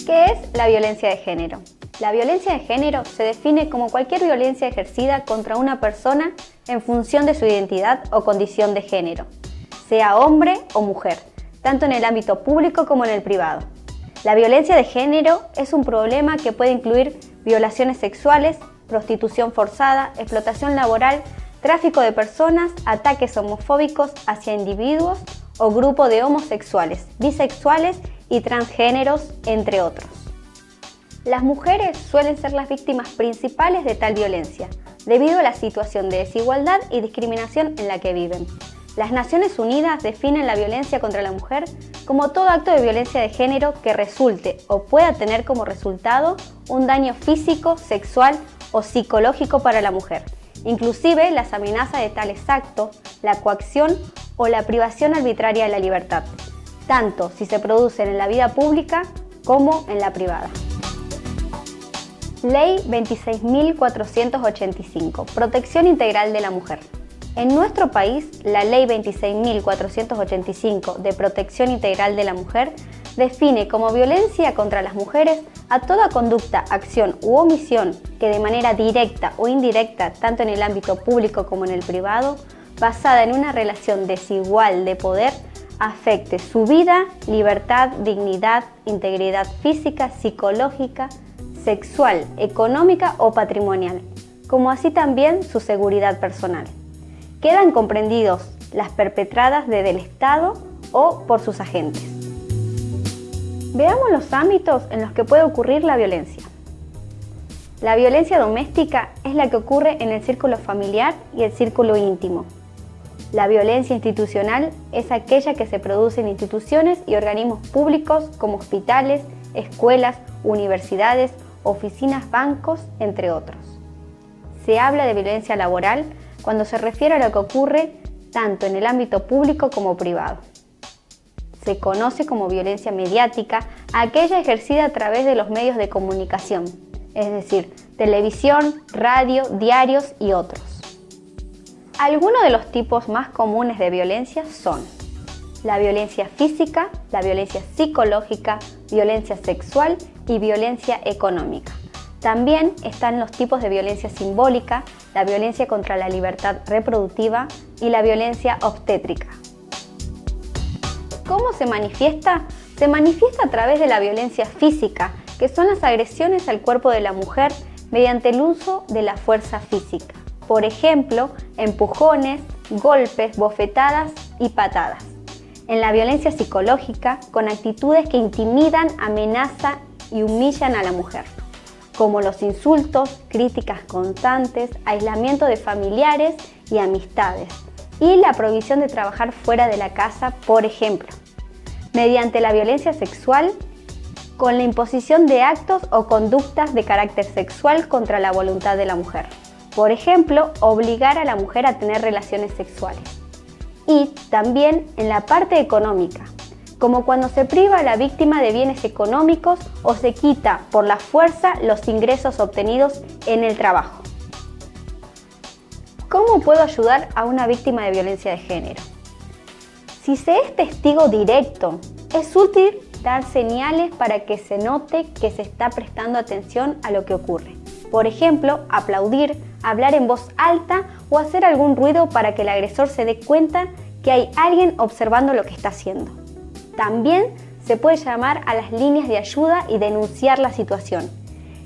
¿Qué es la violencia de género? La violencia de género se define como cualquier violencia ejercida contra una persona en función de su identidad o condición de género, sea hombre o mujer, tanto en el ámbito público como en el privado. La violencia de género es un problema que puede incluir violaciones sexuales, prostitución forzada, explotación laboral, tráfico de personas, ataques homofóbicos hacia individuos o grupos de homosexuales, bisexuales y transgéneros, entre otros. Las mujeres suelen ser las víctimas principales de tal violencia, debido a la situación de desigualdad y discriminación en la que viven. Las Naciones Unidas definen la violencia contra la mujer como todo acto de violencia de género que resulte o pueda tener como resultado un daño físico, sexual o psicológico para la mujer, inclusive las amenazas de tales actos, la coacción o la privación arbitraria de la libertad, tanto si se producen en la vida pública como en la privada. Ley 26.485, Protección Integral de la Mujer. En nuestro país, la Ley 26.485 de Protección Integral de la Mujer define como violencia contra las mujeres a toda conducta, acción u omisión que de manera directa o indirecta, tanto en el ámbito público como en el privado, basada en una relación desigual de poder, afecte su vida, libertad, dignidad, integridad física, psicológica, sexual, económica o patrimonial, como así también su seguridad personal. Quedan comprendidos las perpetradas desde el Estado o por sus agentes. Veamos los ámbitos en los que puede ocurrir la violencia. La violencia doméstica es la que ocurre en el círculo familiar y el círculo íntimo. La violencia institucional es aquella que se produce en instituciones y organismos públicos como hospitales, escuelas, universidades, oficinas, bancos, entre otros. Se habla de violencia laboral cuando se refiere a lo que ocurre tanto en el ámbito público como privado. Se conoce como violencia mediática aquella ejercida a través de los medios de comunicación, es decir, televisión, radio, diarios y otros. Algunos de los tipos más comunes de violencia son la violencia física, la violencia psicológica, violencia sexual y violencia económica. También están los tipos de violencia simbólica, la violencia contra la libertad reproductiva y la violencia obstétrica. ¿Cómo se manifiesta? Se manifiesta a través de la violencia física, que son las agresiones al cuerpo de la mujer mediante el uso de la fuerza física. Por ejemplo, empujones, golpes, bofetadas y patadas. En la violencia psicológica, con actitudes que intimidan, amenazan y humillan a la mujer, como los insultos, críticas constantes, aislamiento de familiares y amistades, y la prohibición de trabajar fuera de la casa, por ejemplo. Mediante la violencia sexual, con la imposición de actos o conductas de carácter sexual contra la voluntad de la mujer. Por ejemplo, obligar a la mujer a tener relaciones sexuales. Y también en la parte económica, como cuando se priva a la víctima de bienes económicos o se quita por la fuerza los ingresos obtenidos en el trabajo. ¿Cómo puedo ayudar a una víctima de violencia de género? Si se es testigo directo, es útil dar señales para que se note que se está prestando atención a lo que ocurre. Por ejemplo, aplaudir, hablar en voz alta o hacer algún ruido para que el agresor se dé cuenta que hay alguien observando lo que está haciendo. También se puede llamar a las líneas de ayuda y denunciar la situación.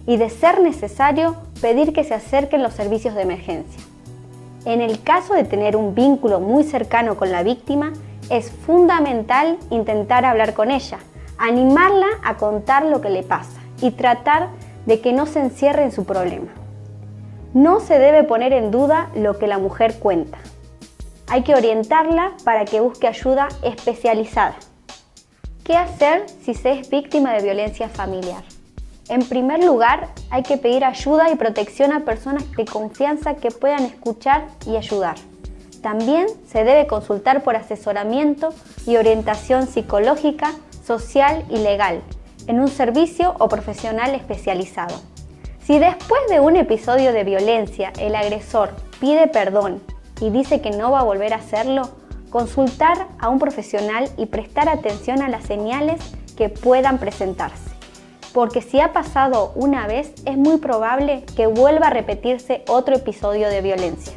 Y de ser necesario, pedir que se acerquen los servicios de emergencia. En el caso de tener un vínculo muy cercano con la víctima, es fundamental intentar hablar con ella, animarla a contar lo que le pasa y tratar de que no se encierre en su problema. No se debe poner en duda lo que la mujer cuenta. Hay que orientarla para que busque ayuda especializada. ¿Qué hacer si se es víctima de violencia familiar? En primer lugar, hay que pedir ayuda y protección a personas de confianza que puedan escuchar y ayudar. También se debe consultar por asesoramiento y orientación psicológica, social y legal en un servicio o profesional especializado. Si después de un episodio de violencia el agresor pide perdón y dice que no va a volver a hacerlo, consultar a un profesional y prestar atención a las señales que puedan presentarse. porque si ha pasado una vez es muy probable que vuelva a repetirse otro episodio de violencia.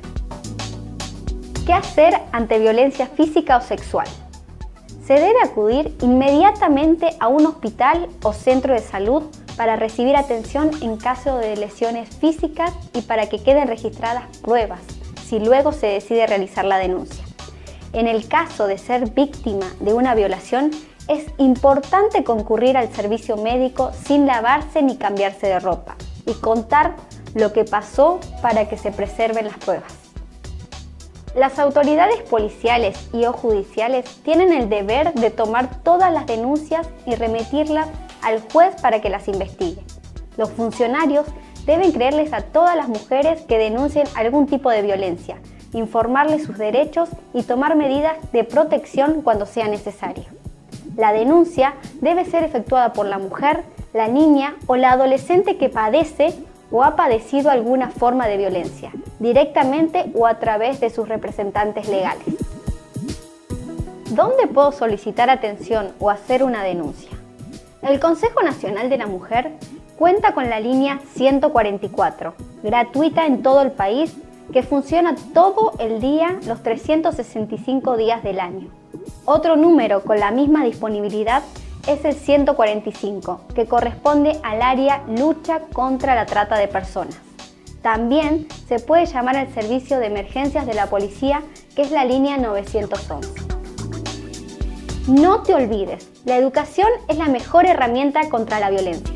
¿Qué hacer ante violencia física o sexual? Se debe acudir inmediatamente a un hospital o centro de salud para recibir atención en caso de lesiones físicas y para que queden registradas pruebas, si luego se decide realizar la denuncia. En el caso de ser víctima de una violación, es importante concurrir al servicio médico sin lavarse ni cambiarse de ropa y contar lo que pasó para que se preserven las pruebas. Las autoridades policiales y o judiciales tienen el deber de tomar todas las denuncias y remitirlas al juez para que las investigue. Los funcionarios deben creerles a todas las mujeres que denuncien algún tipo de violencia, informarles sus derechos y tomar medidas de protección cuando sea necesario. La denuncia debe ser efectuada por la mujer, la niña o la adolescente que padece o ha padecido alguna forma de violencia, directamente o a través de sus representantes legales. ¿Dónde puedo solicitar atención o hacer una denuncia? El Consejo Nacional de la Mujer cuenta con la línea 144, gratuita en todo el país, que funciona todo el día, los 365 días del año. Otro número con la misma disponibilidad es el 145, que corresponde al área lucha contra la trata de personas. También se puede llamar al servicio de emergencias de la policía, que es la línea 911. No te olvides, la educación es la mejor herramienta contra la violencia.